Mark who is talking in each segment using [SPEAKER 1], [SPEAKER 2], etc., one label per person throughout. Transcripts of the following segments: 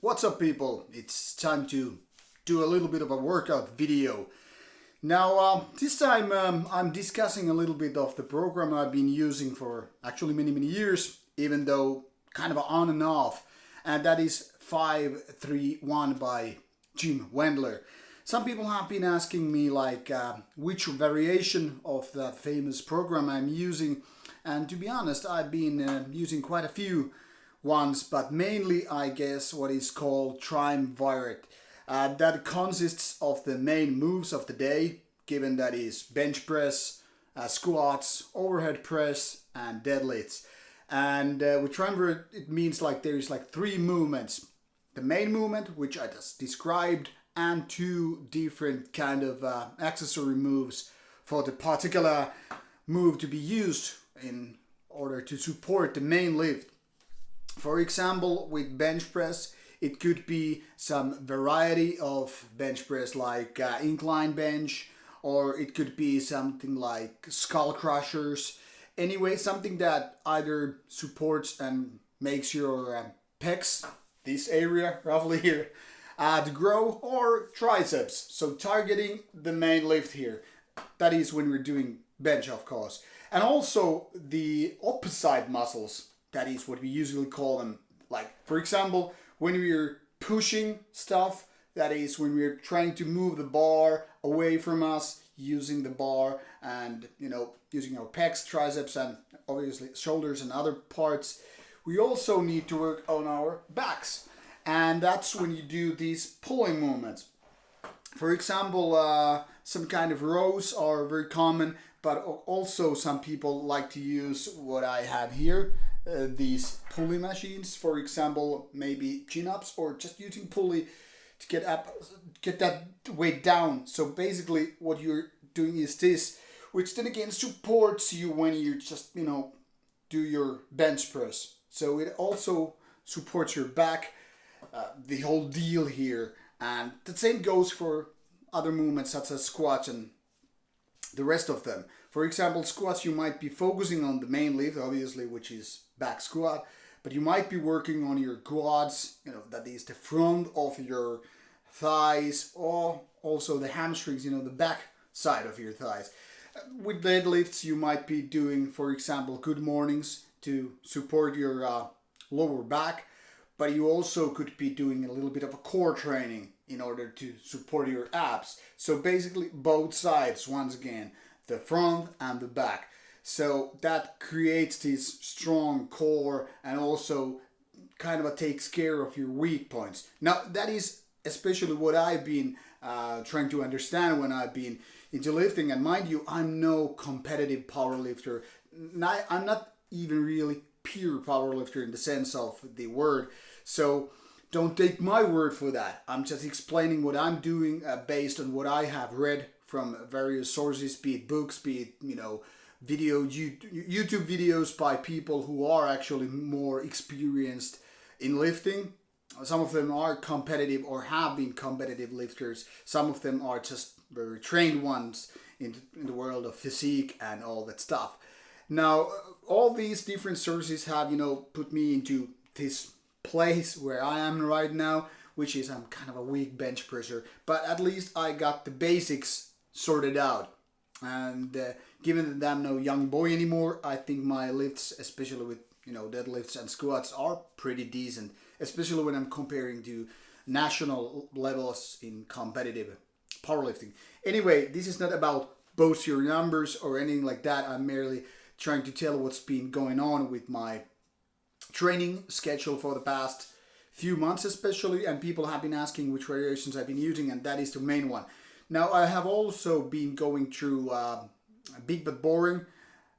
[SPEAKER 1] What's up, people? It's time to do a little bit of a workout video. Now, this time I'm discussing a little bit of the program I've been using for actually many years, even though kind of on and off, and that is 5-3-1 by Jim Wendler. Some people have been asking me which variation of that famous program I'm using, and to be honest, I've been using quite a few ones, but mainly I guess what is called triumvirate. That consists of the main moves of the day, given that is bench press, squats, overhead press, and deadlifts. And with triumvirate, it means there's three movements. The main movement, which I just described, and two different kind of accessory moves for the particular move to be used in order to support the main lift. For example, with bench press, it could be some variety of bench press like incline bench, or it could be something like skull crushers. Anyway, something that either supports and makes your pecs, this area roughly here, to grow, or triceps. So targeting the main lift here. That is when we're doing bench, of course. And also the opposite muscles. That is what we usually call them. Like, for example, when we're pushing stuff, that is when we're trying to move the bar away from us, using the bar and, using our pecs, triceps, and obviously shoulders and other parts. We also need to work on our backs. And that's when you do these pulling movements. For example, some kind of rows are very common, but also some people like to use what I have here. These pulley machines, for example, maybe chin-ups, or just using pulley to get that weight down. So basically what you're doing is this, which then again supports you when you just, do your bench press. So it also supports your back, the whole deal here. And the same goes for other movements such as squats and the rest of them. For example, squats, you might be focusing on the main lift, obviously, which is back squat, but you might be working on your quads, that is the front of your thighs, or also the hamstrings, the back side of your thighs. With deadlifts, you might be doing, for example, good mornings to support your lower back, but you also could be doing a little bit of a core training in order to support your abs. So basically both sides, once again, the front and the back. So that creates this strong core and also kind of takes care of your weak points. Now that is especially what I've been trying to understand when I've been into lifting. And mind you, I'm no competitive powerlifter. I'm not even really pure powerlifter in the sense of the word. So don't take my word for that. I'm just explaining what I'm doing based on what I have read from various sources, be it books, be it, YouTube videos by people who are actually more experienced in lifting. Some of them are competitive or have been competitive lifters. Some of them are just very trained ones in the world of physique and all that stuff. Now, all these different sources have, put me into this place where I am right now, which is I'm kind of a weak bench presser, but at least I got the basics sorted out. And given that I'm no young boy anymore, I think my lifts, especially with deadlifts and squats, are pretty decent, especially when I'm comparing to national levels in competitive powerlifting. Anyway, this is not about boast your numbers or anything like that. I'm merely trying to tell what's been going on with my training schedule for the past few months especially, and people have been asking which variations I've been using, and that is the main one. Now I have also been going through a big but boring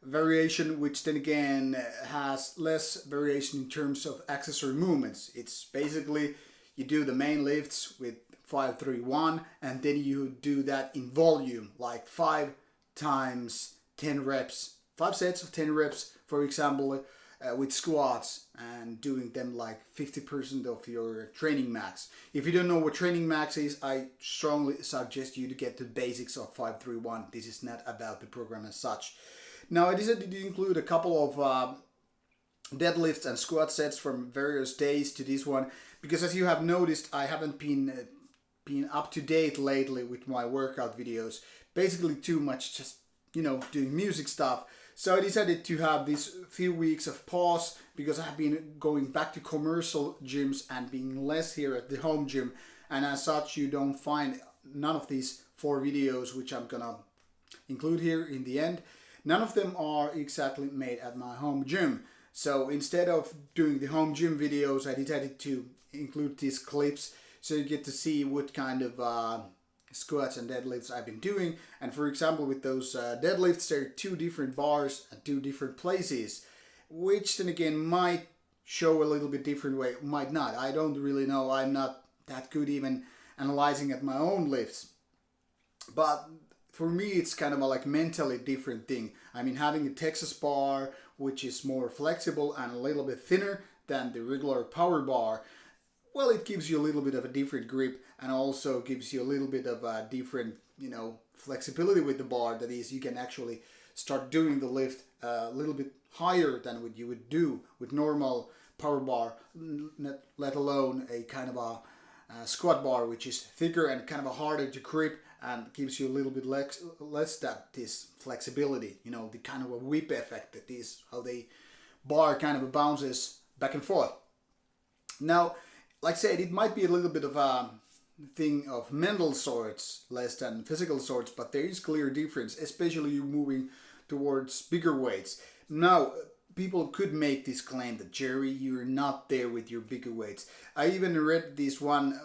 [SPEAKER 1] variation, which then again has less variation in terms of accessory movements. It's basically you do the main lifts with 5-3-1, and then you do that in volume, like 5 times 10 reps, 5 sets of 10 reps, for example, with squats, and doing them like 50% of your training max. If you don't know what training max is, I strongly suggest you to get the basics of 5-3-1. This is not about the program as such. Now I decided to include a couple of deadlifts and squat sets from various days to this one. because as you have noticed, I haven't been up to date lately with my workout videos. Basically too much just, doing music stuff. So I decided to have these few weeks of pause because I've been going back to commercial gyms and being less here at the home gym. And as such, you don't find none of these 4 videos, which I'm gonna include here in the end. None of them are exactly made at my home gym. So instead of doing the home gym videos, I decided to include these clips so you get to see what kind of squats and deadlifts I've been doing. And for example, with those deadlifts, there are 2 different bars at 2 different places, which then again might show a little bit different way, might not. I don't really know. I'm not that good even analyzing at my own lifts. But for me, it's kind of a like mentally different thing. I mean, having a Texas bar, which is more flexible and a little bit thinner than the regular power bar, well, it gives you a little bit of a different grip and also gives you a little bit of a different, flexibility with the bar. That is, you can actually start doing the lift a little bit higher than what you would do with normal power bar, let alone a kind of a squat bar, which is thicker and kind of a harder to grip and gives you a little bit less that this flexibility, the kind of a whip effect that is how the bar kind of bounces back and forth. Now, like I said, it might be a little bit of a thing of mental sorts, less than physical sorts, but there is clear difference, especially you moving towards bigger weights. Now, people could make this claim that, Jerry, you're not there with your bigger weights. I even read this one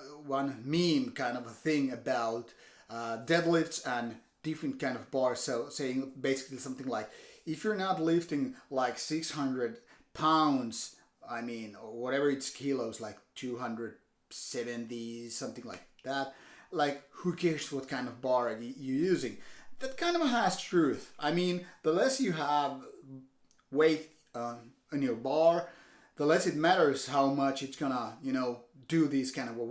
[SPEAKER 1] meme kind of a thing about deadlifts and different kind of bars, so saying basically something like, if you're not lifting like 600 pounds, or whatever it's kilos, like 270, something like that, like who cares what kind of bar you're using? That kind of has truth. The less you have weight on your bar, the less it matters how much it's gonna, do this kind of a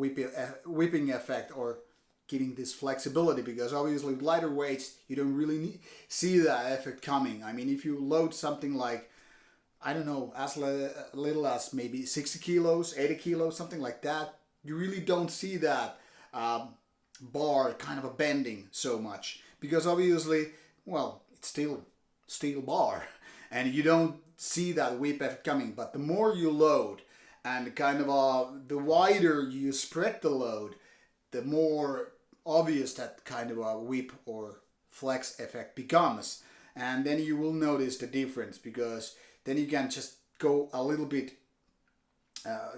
[SPEAKER 1] whipping effect or giving this flexibility, because obviously with lighter weights, you don't really see that effect coming. If you load something like, I don't know, as little as maybe 60 kilos, 80 kilos, something like that, you really don't see that bar kind of a bending so much, because obviously, well, it's still steel bar and you don't see that whip effect coming. But the more you load and kind of the wider you spread the load, the more obvious that kind of a whip or flex effect becomes. And then you will notice the difference, because then you can just go a little bit,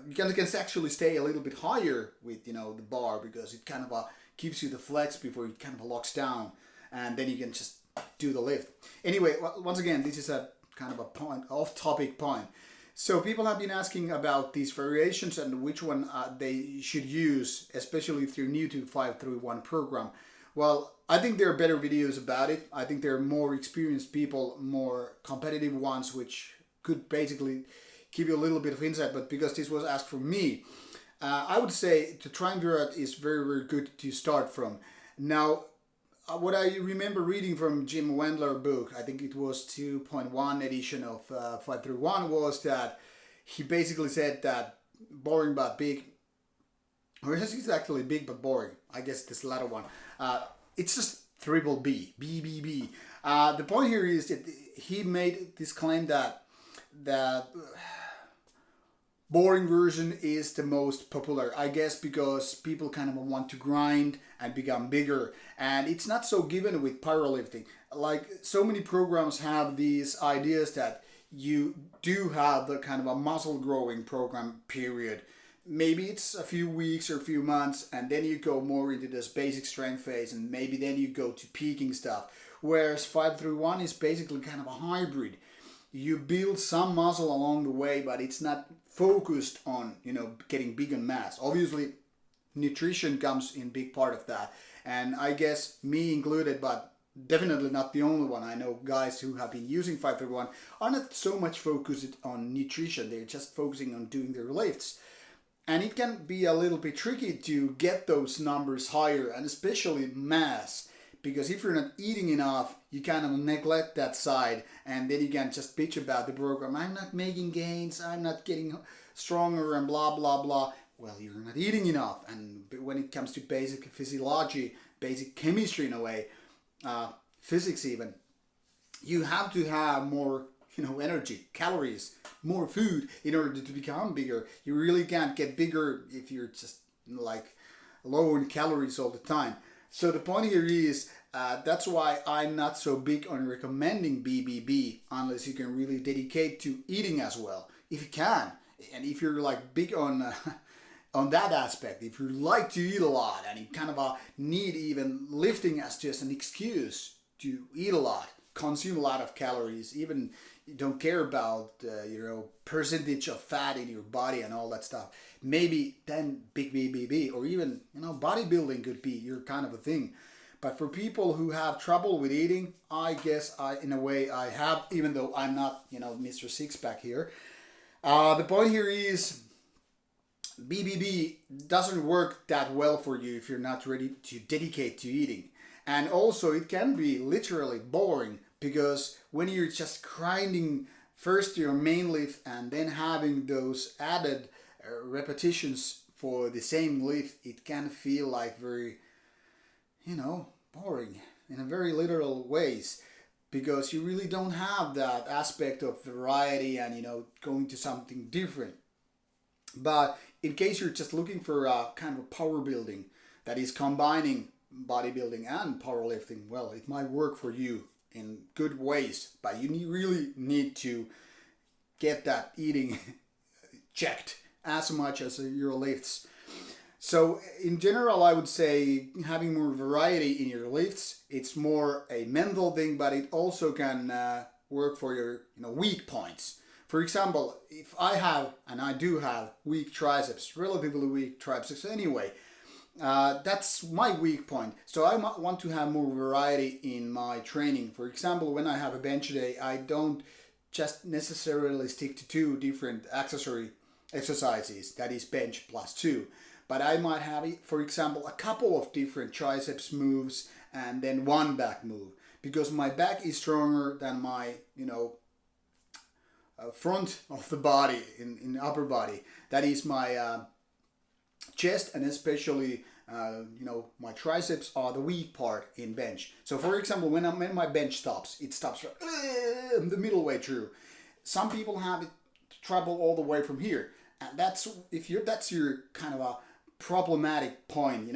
[SPEAKER 1] you can actually stay a little bit higher with, the bar, because it kind of gives you the flex before it kind of locks down, and then you can just do the lift. Anyway, once again, this is a kind of a off-topic point. So people have been asking about these variations and which one they should use, especially if you're new to 531 program. Well, I think there are better videos about it. I think there are more experienced people, more competitive ones, which could basically give you a little bit of insight. But because this was asked from me, I would say the triumvirate is very, very good to start from. Now, what I remember reading from Jim Wendler book, I think it was 2.1 edition of 531, was that he basically said that boring but big, or it's actually big but boring. I guess this latter one. It's just triple B, B. The point here is that he made this claim that boring version is the most popular, I guess, because people kind of want to grind and become bigger. And it's not so given with powerlifting. Like, so many programs have these ideas that you do have the kind of a muscle growing program period. Maybe it's a few weeks or a few months, and then you go more into this basic strength phase, and maybe then you go to peaking stuff. Whereas 531 is basically kind of a hybrid. You build some muscle along the way, but it's not focused on, getting big on mass. Obviously, nutrition comes in big part of that. And I guess me included, but definitely not the only one. I know guys who have been using 531 are not so much focused on nutrition. They're just focusing on doing their lifts. And it can be a little bit tricky to get those numbers higher, and especially mass. Because if you're not eating enough, you kind of neglect that side, and then you can just bitch about the program. I'm not making gains, I'm not getting stronger, and blah, blah, blah. well, you're not eating enough. And when it comes to basic physiology, basic chemistry in a way, physics even, you have to have more, energy, calories, more food in order to become bigger. You really can't get bigger if you're just like low in calories all the time. So the point here is, that's why I'm not so big on recommending BBB unless you can really dedicate to eating as well. If you can, and if you're like big on on that aspect, if you like to eat a lot and you kind of need even lifting as just an excuse to eat a lot, consume a lot of calories, even you don't care about percentage of fat in your body and all that stuff, maybe then big BBB or even bodybuilding could be your kind of a thing. But for people who have trouble with eating, I guess in a way I have, even though I'm not Mr. Six-Pack here. The point here is BBB doesn't work that well for you if you're not ready to dedicate to eating. And also it can be literally boring, because when you're just grinding first your main lift and then having those added repetitions for the same lift, it can feel like very, boring in a very literal ways, because you really don't have that aspect of variety and, going to something different. But in case you're just looking for a kind of a power building that is combining bodybuilding and powerlifting, well, it might work for you in good ways, but you really need to get that eating checked as much as your lifts. So in general, I would say having more variety in your lifts, it's more a mental thing, but it also can work for your weak points. For example, if I have, and I do have, weak triceps, relatively weak triceps anyway, that's my weak point. So I might want to have more variety in my training. For example, when I have a bench day, I don't just necessarily stick to 2 different accessory exercises, that is bench plus 2. But I might have, for example, a couple of different triceps moves and then 1 back move, because my back is stronger than my, front of the body, in upper body. That is my chest, and especially my triceps are the weak part in bench. So for example, when my bench stops, it stops the middle way through. Some people have trouble all the way from here, and that's your kind of a problematic point,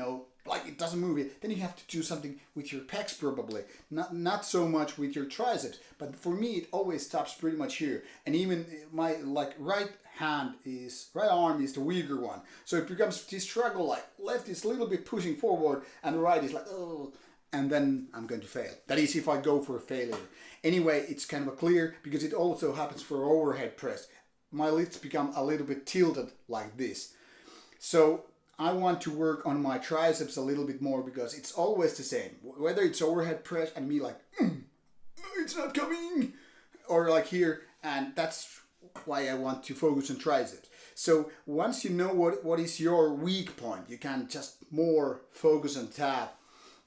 [SPEAKER 1] like it doesn't move it, then you have to do something with your pecs probably, not so much with your triceps. But for me, it always stops pretty much here, and even my right arm is the weaker one, so it becomes this struggle, like left is a little bit pushing forward and the right is like, oh, and then I'm going to fail. That is if I go for a failure. Anyway, it's kind of clear, because it also happens for overhead press. My lifts become a little bit tilted like this. So I want to work on my triceps a little bit more, because it's always the same. Whether it's overhead press and me like, it's not coming, or like here, and that's why I want to focus on triceps. So once you know what is your weak point, you can just more focus on that.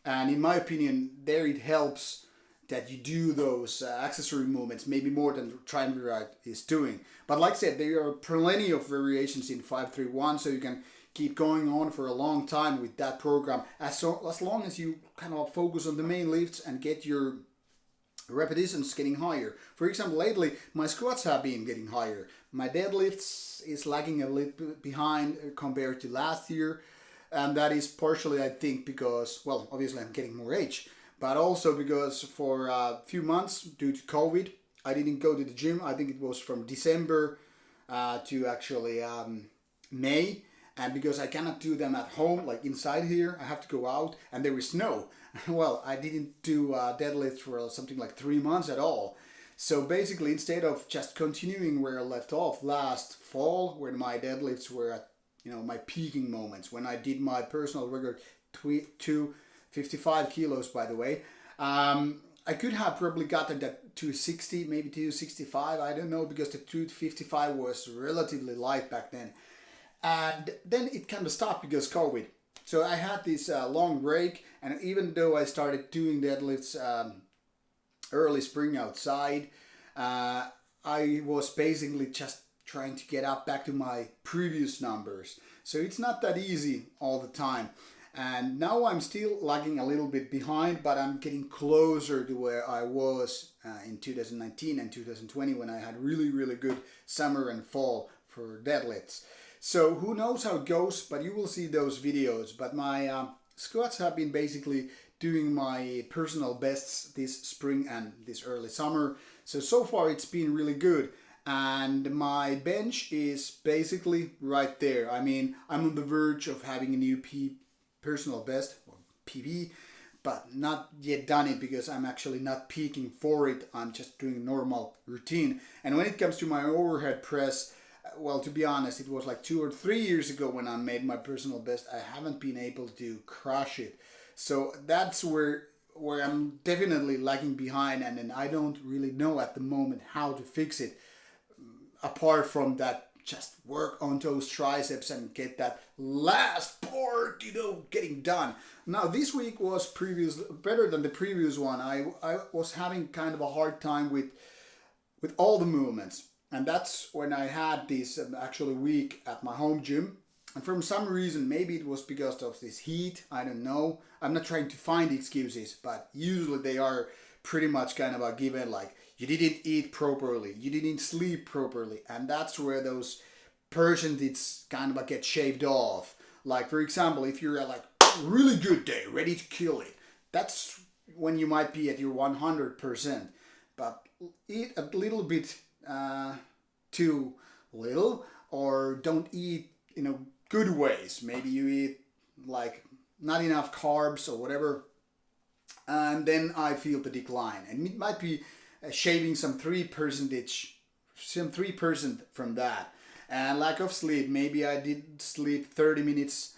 [SPEAKER 1] And in my opinion, there it helps that you do those accessory movements, maybe more than the triumvirate is doing. But like I said, there are plenty of variations in 531, so you can keep going on for a long time with that program, as long as you kind of focus on the main lifts and get your repetitions getting higher. For example, lately my squats have been getting higher. My deadlifts is lagging a little bit behind compared to last year, and that is partially, I think, because, well, obviously I'm getting more age, but also because for a few months due to COVID, I didn't go to the gym. I think it was from December to actually May. And because I cannot do them at home, like inside here, I have to go out, and there is snow. Well, I didn't do deadlifts for something like 3 months at all. So basically, instead of just continuing where I left off last fall, when my deadlifts were at my peaking moments, when I did my personal record, 255 kilos, by the way, I could have probably gotten that 260, maybe 265, I don't know, because the 255 was relatively light back then. And then it kind of stopped because COVID. So I had this long break, and even though I started doing deadlifts early spring outside, I was basically just trying to get up back to my previous numbers. So it's not that easy all the time. And now I'm still lagging a little bit behind, but I'm getting closer to where I was in 2019 and 2020 when I had really, really good summer and fall for deadlifts. So who knows how it goes, but you will see those videos. But my squats have been basically doing my personal bests this spring and this early summer. So far it's been really good. And my bench is basically right there. I mean, I'm on the verge of having a new personal best, or PB, but not yet done it because I'm actually not peaking for it. I'm just doing a normal routine. And when it comes to my overhead press, well, to be honest, it was like 2 or 3 years ago when I made my personal best. I haven't been able to crush it. So that's where I'm definitely lagging behind, and then I don't really know at the moment how to fix it. Apart from that, just work on those triceps and get that last part, getting done. Now this week was better than the previous one. I was having kind of a hard time with all the movements, and that's when I had this actually week at my home gym. And for some reason, maybe it was because of this heat, I don't know. I'm not trying to find excuses, but usually they are pretty much kind of a given, like you didn't eat properly, you didn't sleep properly, and that's where those percentages kind of get shaved off. Like for example, if you're at like really good day, ready to kill it, that's when you might be at your 100%. But eat a little bit too little, or don't eat good ways. Maybe you eat like not enough carbs or whatever, and then I feel the decline, and it might be shaving some 3% from that. And lack of sleep, maybe I did sleep 30 minutes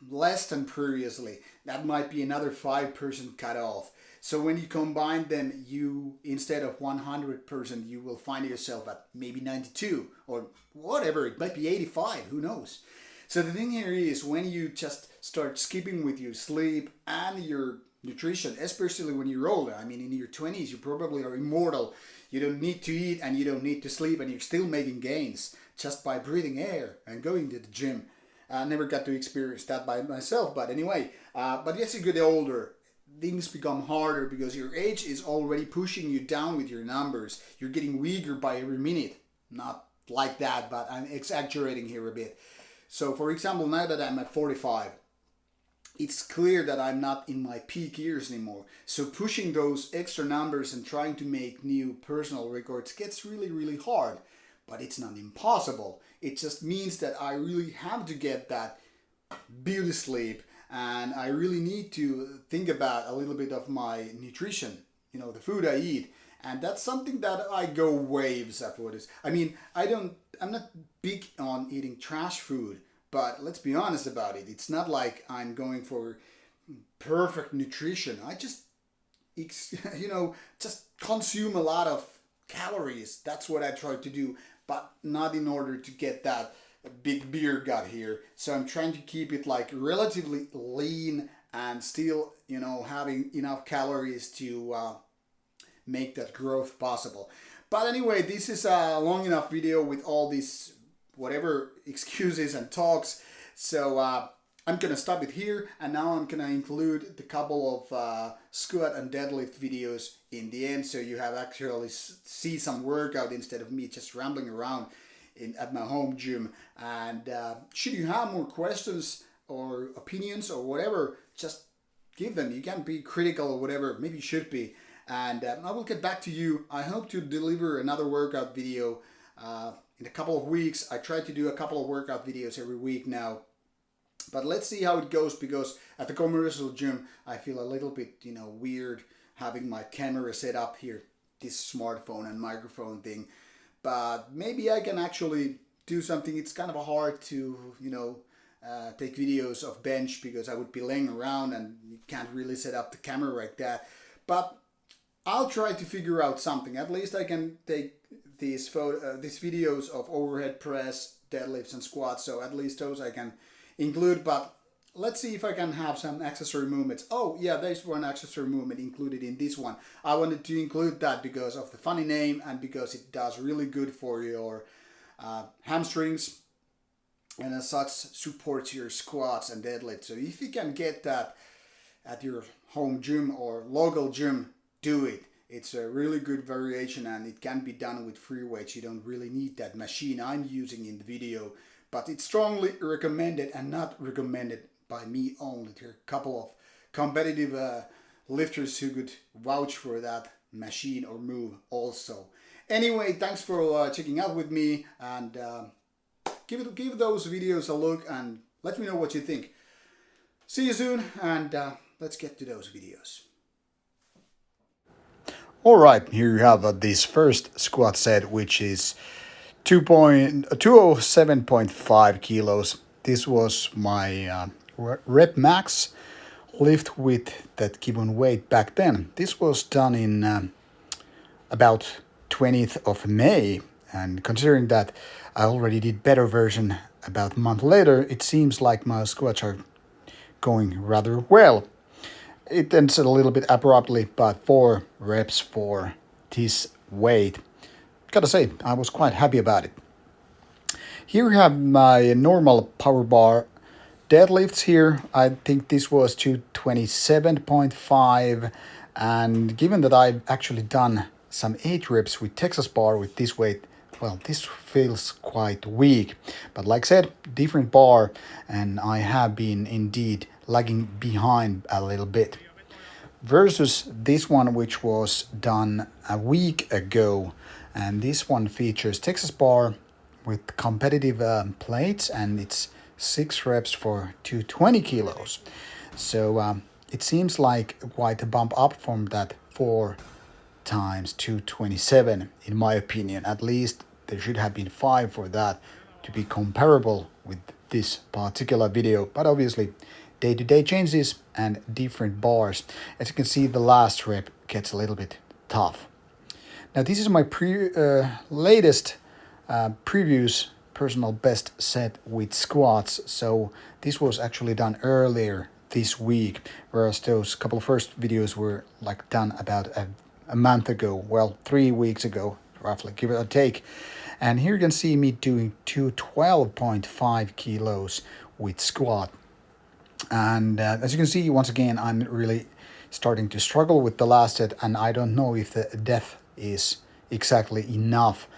[SPEAKER 1] less than previously. That might be another 5% cut off. So when you combine them, you, instead of 100%, you will find yourself at maybe 92 or whatever. It might be 85, who knows. So the thing here is, when you just start skipping with your sleep and your nutrition, especially when you're older, I mean in your 20s, you probably are immortal. You don't need to eat and you don't need to sleep, and you're still making gains just by breathing air and going to the gym. I never got to experience that by myself, but anyway, but as you get older, things become harder because your age is already pushing you down with your numbers. You're getting weaker by every minute. Not like that, but I'm exaggerating here a bit. So for example, now that I'm at 45, it's clear that I'm not in my peak years anymore. So pushing those extra numbers and trying to make new personal records gets really, really hard. But it's not impossible. It just means that I really have to get that beauty sleep, and I really need to think about a little bit of my nutrition, the food I eat. And that's something that I go waves afterwards. I mean, I'm not big on eating trash food, but let's be honest about it. It's not like I'm going for perfect nutrition. I just, just consume a lot of calories. That's what I try to do, but not in order to get that big beer gut here. So I'm trying to keep it like relatively lean and still, having enough calories to make that growth possible. But anyway, this is a long enough video with all these whatever excuses and talks. So I'm gonna stop it here, and now I'm gonna include the couple of squat and deadlift videos in the end, so you have actually see some workout instead of me just rambling around at my home gym. And should you have more questions or opinions or whatever, just give them. You can be critical or whatever, maybe you should be. And I will get back to you. I hope to deliver another workout video in a couple of weeks. I try to do a couple of workout videos every week now. But let's see how it goes, because at the commercial gym, I feel a little bit, weird having my camera set up here, this smartphone and microphone thing. But maybe I can actually do something. It's kind of hard to, take videos of bench because I would be laying around and you can't really set up the camera like that. But I'll try to figure out something. At least I can take these videos of overhead press, deadlifts and squats. So at least those I can include. But let's see if I can have some accessory movements. Oh yeah, there's one accessory movement included in this one. I wanted to include that because of the funny name and because it does really good for your hamstrings. and as such supports your squats and deadlifts. So if you can get that at your home gym or local gym, do it. It's a really good variation and it can be done with free weights. You don't really need that machine I'm using in the video, but it's strongly recommended and not recommended by me only. There are a couple of competitive lifters who could vouch for that machine or move also. Anyway, thanks for checking out with me, and give those videos a look and let me know what you think. See you soon, and let's get to those videos. Alright, here you have this first squat set, which is 207.5 kilos. This was my rep max lift with that given weight back then. This was done in about 20th of May, and considering that I already did better version about a month later, it seems like my squats are going rather well. It ends a little bit abruptly, but 4 reps for this weight. Gotta say, I was quite happy about it. Here we have my normal power bar deadlifts here. I think this was 227.5, and given that I've actually done some 8 reps with Texas bar with this weight, well, this feels quite weak. But like I said, different bar, and I have been indeed lagging behind a little bit. Versus this one, which was done a week ago, and this one features Texas bar with competitive plates, and it's 6 reps for 220 kilos. So it seems like quite a bump up from that 4 times 227, in my opinion. At least there should have been 5 for that to be comparable with this particular video, but obviously day-to-day changes and different bars. As you can see, the last rep gets a little bit tough. Now this is my latest previous personal best set with squats, so this was actually done earlier this week, whereas those couple of first videos were like done about a month ago, well, 3 weeks ago roughly, give it a take. And here you can see me doing 212.5 kilos with squat. And as you can see, once again, I'm really starting to struggle with the last set, and I don't know if the depth is exactly enough,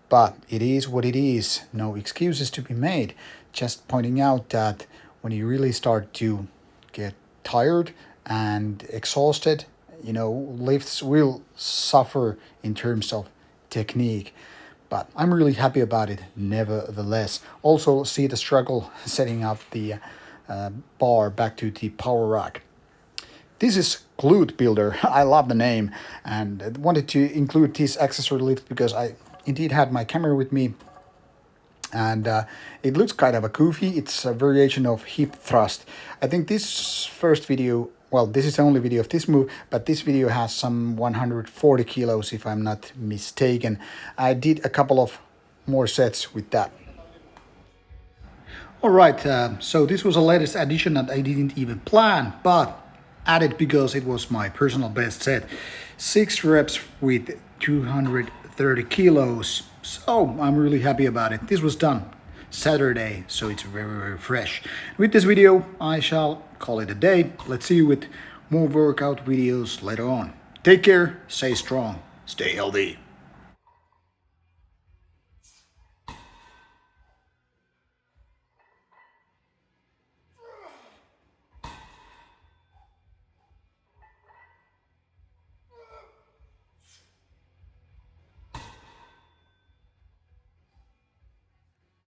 [SPEAKER 1] but it is what it is. No excuses to be made. Just pointing out that when you really start to get tired and exhausted, you know, lifts will suffer in terms of technique. But I'm really happy about it nevertheless. Also see the struggle setting up the bar back to the power rack. This is Glute Builder. I love the name, and I wanted to include this accessory lift because I indeed had my camera with me, and it looks kind of a goofy. It's a variation of hip thrust. I think this first video, well, this is the only video of this move, but this video has some 140 kilos if I'm not mistaken. I did a couple of more sets with that. Alright, so this was the latest addition that I didn't even plan, but added because it was my personal best set. 6 reps with 230 kilos, so I'm really happy about it. This was done Saturday, so it's very fresh. With this video, I shall call it a day. Let's see you with more workout videos later on. Take care, stay strong, stay healthy.